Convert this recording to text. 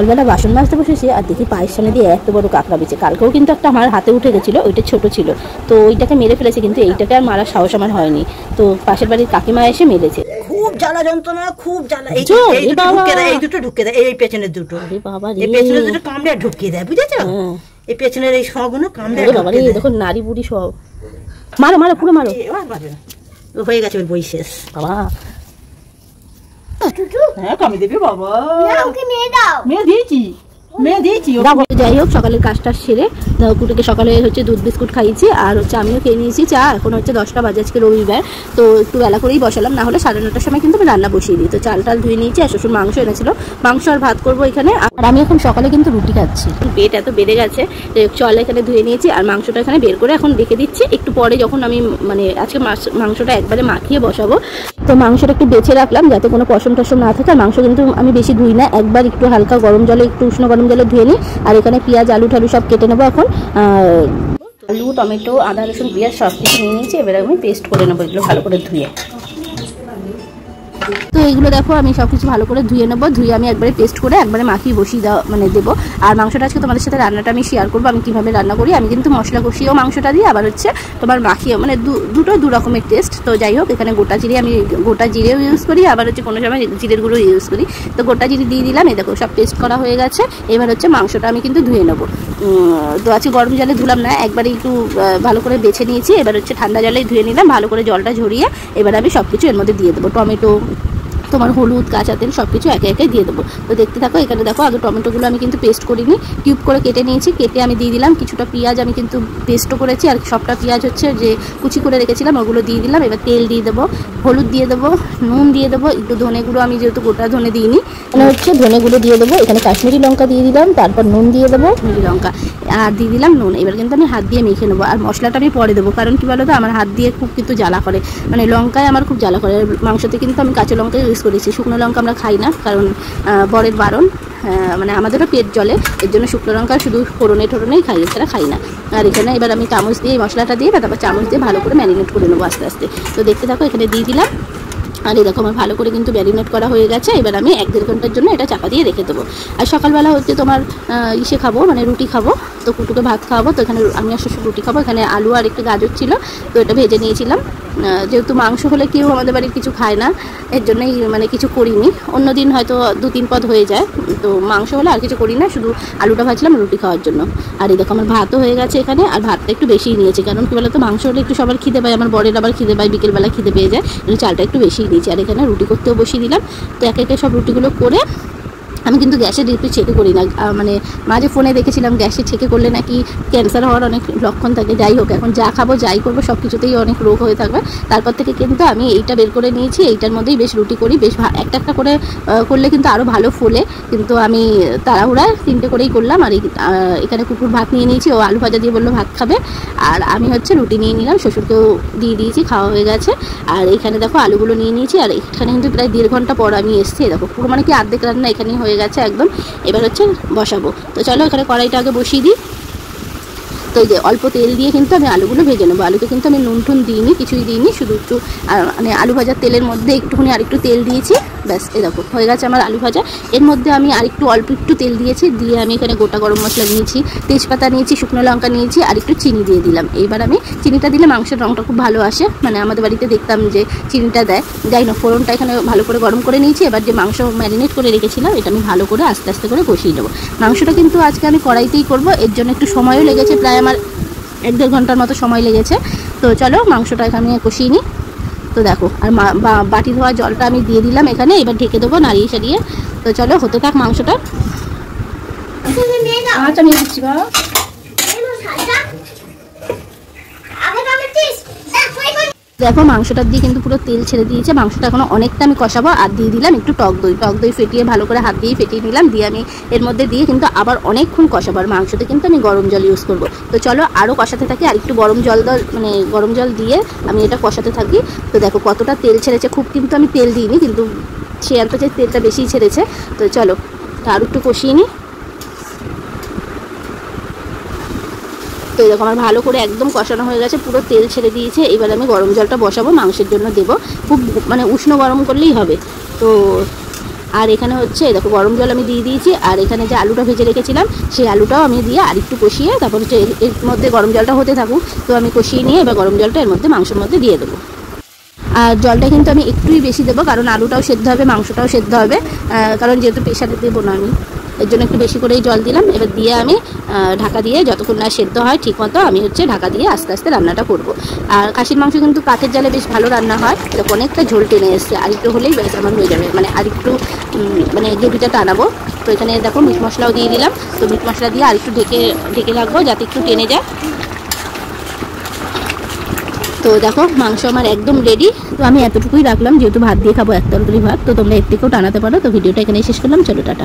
সকালবেলা বাসন মাজতে বসেছি আর দেখি পায়ের সামনে দিয়ে এত বড় কাঁকড়া বেঁচে। কালকেও কিন্তু একটা আমার হাতে উঠে গেছিলো, ওইটা ছোট ছিল, তো ওইটাকে মেরে ফেলেছে, কিন্তু এইটাকে আর মারার সাহস আমার হয়নি। তো পাশের বাড়ির কাকিমা এসে মেরেছে। খুব জ্বালা যন্ত্রণা, খুব জ্বালা। এই দুটো ঢুকিয়ে দেয়, এই পেছনের দুটো, এই পেছনের দুটো কামড়ে ঢুকিয়ে দেয়, বুঝেছো? এই পেছনের এই সবগুলো কামড়ে ঢুকিয়ে দেয়। দেখো নারী বুড়ি সব। মারো মারো, পুরো মারো। হয়ে গেছে ওর বই শেষ। বাবা হ্যাঁ কামি দেবে বাবা, মেয়ে দিয়েছি। যাই হোক, সকালের কাজটা সেরে কুটুকে সকালে হচ্ছে দুধ বিস্কুট খাইয়েছি, আর হচ্ছে আমিও খেয়ে নিয়েছি চা। এখন হচ্ছে 10টা বাজে, আজকে রবিবার, তো একটু বেলা করেই বসালাম, না হলে 9:30টার সময় কিন্তু আমি রান্না বসিয়ে দিই। তো চাল টাল ধুয়ে নিয়েছি, আর শ্বশুর মাংস এনেছিল, মাংস আর ভাত করবো এখানে। আর আমি এখন সকালে কিন্তু রুটি খাচ্ছি, পেট এত বেড়ে গেছে। চাল এখানে ধুয়ে নিয়েছি, আর মাংসটা এখানে বের করে এখন রেখে দিচ্ছি। একটু পরে যখন আমি মানে আজকে মাংসটা একবারে মাখিয়ে বসাবো, তো মাংসটা একটু বেছে রাখলাম যাতে কোনো পশম টসম না থাকে। আর মাংস কিন্তু আমি বেশি ধুই না, একবার একটু হালকা গরম জলে, একটু উষ্ণ গরম জলে ধুয়ে নিই। আর এখানে পেঁয়াজ আলু ঠালু সব কেটে নেবো এখন। আলু টমেটো আদা রসুন পেঁয়াজ সব কিছু নিয়ে নিয়েছি, এবার আমি পেস্ট করে নেবো এগুলো ভালো করে ধুয়ে। তো এইগুলো দেখো আমি সব কিছু ভালো করে ধুয়ে নেবো, ধুয়ে আমি একবারে পেস্ট করে একবারে মাখিয়ে বসিয়ে দেওয়া মানে দেবো। আর মাংসটা আজকে তোমাদের সাথে রান্নাটা আমি শেয়ার করবো, আমি কীভাবে রান্না করি। আমি কিন্তু মশলা কষিয়েও মাংসটা দিই, আবার হচ্ছে তোমার মাখিয়ে, মানে দুটো দু রকমের টেস্ট। তো যাই হোক, এখানে গোটা জিরে, আমি গোটা জিরেও ইউজ করি, আবার হচ্ছে কোনো সময় জিরের গুঁড়ো ইউজ করি। তো গোটা জিরে দিয়ে দিলাম, এই দেখো সব পেস্ট করা হয়ে গেছে। এবার হচ্ছে মাংসটা আমি কিন্তু ধুয়ে নেবো। তো আজকে গরম জলে ধুলাম না, একবারে একটু ভালো করে বেছে নিয়েছি। এবার হচ্ছে ঠান্ডা জলেই ধুয়ে নিলাম, ভালো করে জলটা ঝরিয়ে এবার আমি সব কিছু এর মধ্যে দিয়ে দেবো। টমেটো, তোমার হলুদ, কাঁচা তেল সব কিছু একে একে দিয়ে দেবো। তো দেখতে থাকো। এখানে দেখো আগে টমেটোগুলো আমি কিন্তু পেস্ট করিনি, কিউব করে কেটে নিয়েছি, কেটে আমি দিয়ে দিলাম। কিছুটা পেঁয়াজ আমি কিন্তু পেস্টও করেছি, আর সবটা পেঁয়াজ হচ্ছে যে কুচি করে রেখেছিলাম ওগুলো দিয়ে দিলাম। এবার তেল দিয়ে দেবো, হলুদ দিয়ে দেবো, নুন দিয়ে দেবো, একটু ধনে গুঁড়ো, আমি যেহেতু গোটা ধনে দিইনি, মানে হচ্ছে ধনে গুঁড়ো দিয়ে দেবো। এখানে কাশ্মীরি লঙ্কা দিয়ে দিলাম, তারপর নুন দিয়ে দেবো, কাশ্মীরি লঙ্কা, আর দিয়ে দিলাম নুন। এবার কিন্তু আমি হাত দিয়ে মেখে নেবো, আর মশলাটা আমি পরে দেবো, কারণ কি বলো তো, আমার হাত দিয়ে খুব কিন্তু জ্বালা করে, মানে লঙ্কায় আমার খুব জ্বালা করে। মাংসতে কিন্তু আমি কাঁচা লঙ্কা ইউজ করেছি, শুকনো লঙ্কা আমরা খাই না, কারণ বরের বারণ, মানে আমাদেরও পেট জ্বলে, এর জন্য শুকনো লঙ্কা শুধু ফোড়নেই খাই, এছাড়া খাই না। আর এখানে এবার আমি চামচ দিয়ে এই মশলাটা দিয়ে, তারপর চামচ দিয়ে ভালো করে ম্যারিনেট করে নেবো আস্তে আস্তে। তো দেখতে থাকো, এখানে দিয়ে দিলাম। আর এই দেখো আমার ভালো করে কিন্তু ম্যারিনেট করা হয়ে গেছে। এবার আমি 1-1.5 ঘন্টার জন্য এটা চাপা দিয়ে রেখে দেবো। আর সকালবেলা হচ্ছে তোমার ইসে খাবো, মানে রুটি খাবো, তো কুটুকে ভাত খাওয়াবো। তো এখানে আমি আর শ্বশুর রুটি খাবো। এখানে আলু আর একটু গাজর ছিল, তো এটা ভেজে নিয়েছিলাম। যেহেতু মাংস হলে কেউ আমাদের বাড়ির কিছু খায় না, এর জন্যই মানে কিছু করিনি। অন্য দিন হয়তো 2-3 পদ হয়ে যায়, তো মাংস হলে আর কিছু করি না, শুধু আলুটা ভাজলাম রুটি খাওয়ার জন্য। আর এই দেখো আমার ভাতও হয়ে গেছে এখানে, আর ভাতটা একটু বেশিই নিয়েছি, কারণ কি বলতো মাংস হলে একটু সবার খিদে পায়, আমার বরের আবার খিদে পায়, বিকেলবেলা খিদে পেয়ে যায়, চালটা একটু বেশিই দিয়েছি। আর এখানে রুটি করতেও বসিয়ে দিলাম। তো একে একে সব রুটিগুলো করে আমি কিন্তু গ্যাসের ডিপি চেকে করি না, মানে মাঝে ফোনে দেখেছিলাম গ্যাসে চেকে করলে নাকি ক্যান্সার হওয়ার অনেক লক্ষণ থাকে। যাই হোক, এখন যা খাবো যাই করবো সব কিছুতেই অনেক রোগ হয়ে থাকবে। তারপর থেকে কিন্তু আমি এইটা বের করে নিয়েছি, এইটার মধ্যেই বেশ রুটি করি, বেশ একটা একটা করে করলে কিন্তু আরও ভালো ফোলে, কিন্তু আমি তাড়াহুড়ায় 3টে করেই করলাম। আর এখানে কুকুর ভাত নিয়ে নিয়েছি, ও আলু ভাজা দিয়ে বললো ভাত খাবে, আর আমি হচ্ছে রুটি নিয়ে নিলাম, শ্বশুরকেও দিয়ে দিয়েছি, খাওয়া হয়ে গেছে। আর এখানে দেখো আলুগুলো নিয়ে নিয়েছি, আর এখানে কিন্তু প্রায় 1.5 ঘন্টা পর আমি এসেছি। দেখো পুরো মানে কি অর্ধেক রান্না এখানেই হয়ে গেছে একদম। এবার হচ্ছে বসাবো। তো চলো এখানে কড়াইটা আগে বসিয়ে দিই। তো এই যে অল্প তেল দিয়ে কিন্তু আমি আলুগুলো ভেজে নেবো। আলুতে কিন্তু আমি নুন টুন দিইনি, কিছুই দিইনি, শুধু একটু মানে আলু ভাজার তেলের মধ্যে একটুখানি আরেকটু তেল দিয়েছি, ব্যাস এই দেখো হয়ে গেছে আমার আলু ভাজা। এর মধ্যে আমি অল্প একটু তেল দিয়েছি, দিয়ে আমি এখানে গোটা গরম মশলা নিয়েছি, তেজপাতা নিয়েছি, শুকনো লঙ্কা নিয়েছি, আর একটু চিনি দিয়ে দিলাম। এইবার আমি চিনিটা দিলে মাংসের রঙটা খুব ভালো আসে, মানে আমাদের বাড়িতে দেখতাম যে চিনিটা দেয়। যাই না, ফোড়নটা এখানে ভালো করে গরম করে নিয়েছি। এবার যে মাংস ম্যারিনেট করে রেখেছিলাম এটা আমি ভালো করে আস্তে আস্তে করে কষিয়ে নেবো। মাংসটা কিন্তু আজকে আমি কড়াইতেই করবো, এর জন্য একটু সময়ও লেগেছে, প্রায় আমার 1-1.5 ঘন্টার মতো সময় লেগেছে। তো চলো মাংসটা এখানে কষিয়ে নিই। তো দেখো, আর বাটি ধোয়া জলটা আমি দিয়ে দিলাম এখানে, এবার ঢেকে দেবো নাড়িয়ে সারিয়ে। তো চলো হতে থাক মাংসটা। আচ্ছা নিয়ে দিচ্ছি বাবা। দেখো মাংসটা দিয়ে কিন্তু পুরো তেল ছেড়ে দিয়েছে, মাংসটা এখনো অনেকটা আমি কষাবো। আর দিয়ে দিলাম একটু টক দই ফেটিয়ে ভালো করে হাত দিয়ে ফেটিয়ে নিলাম, দিয়ে আমি এর মধ্যে দিয়ে কিন্তু আবার অনেকক্ষণ কষাবো। আর মাংসতে কিন্তু আমি গরম জল ইউজ করবো। তো চলো আরও কষাতে থাকি, আর একটু গরম জল দিয়ে আমি এটা কষাতে থাকি। তো দেখো কতটা তেল ছেড়েছে, খুব কিন্তু আমি তেল দিইনি, কিন্তু সে আর হচ্ছে তেলটা বেশিই ছেড়েছে। তো চলো আরও একটু কষিয়ে নিই। তো এরকম আমার ভালো করে একদম কষানো হয়ে গেছে, পুরো তেল ছেড়ে দিয়েছে। এবার আমি গরম জলটা বসাবো, মাংসের জন্য দেবো, খুব মানে উষ্ণ গরম করলেই হবে। তো আর এখানে হচ্ছে দেখো গরম জল আমি দিয়ে দিয়েছি, আর এখানে যে আলুটা ভেজে রেখেছিলাম সেই আলুটাও আমি দিয়ে আরেকটু কষিয়ে তারপর হচ্ছে এর মধ্যে গরম জলটা হতে থাকুক। তো আমি কষিয়ে নিয়ে এবার গরম জলটা এর মধ্যে মাংসের মধ্যে দিয়ে দেবো। আর জলটা কিন্তু আমি একটুই বেশি দেবো, কারণ আলুটাও সেদ্ধ হবে, মাংসটাও সেদ্ধ হবে, কারণ যেহেতু প্রেশারে দেবো না আমি, এর জন্য একটু বেশি করেই জল দিলাম। এবার দিয়ে আমি ঢাকা দিয়ে যতক্ষণ না সেদ্ধ হয় ঠিক মতো আমি হচ্ছে ঢাকা দিয়ে আস্তে আস্তে রান্নাটা করব। আর খাসির মাংস কিন্তু কাঠের জালে বেশ ভালো রান্না হয়। এরকম অনেকটা ঝোল টেনে এসছে, আরেকটু হলেই বেশ আমার হয়ে যাবে, মানে আরেকটু মানে গ্রেভিটা টানাবো। তো এখানে দেখো মিট মশলাও দিয়ে দিলাম। তো মিট মশলা দিয়ে আরেকটু ঢেকে রাখবো যাতে একটু টেনে যায়। তো দেখো মাংস আমার একদম রেডি। তো আমি এতটুকুই রাখলাম, যেহেতু ভাত দিয়ে খাবো এক তরকারি ভাত, তো তোমরা এর থেকেও টানাতে পারো। তো ভিডিওটা এখানেই শেষ করলাম, চলো টাটা।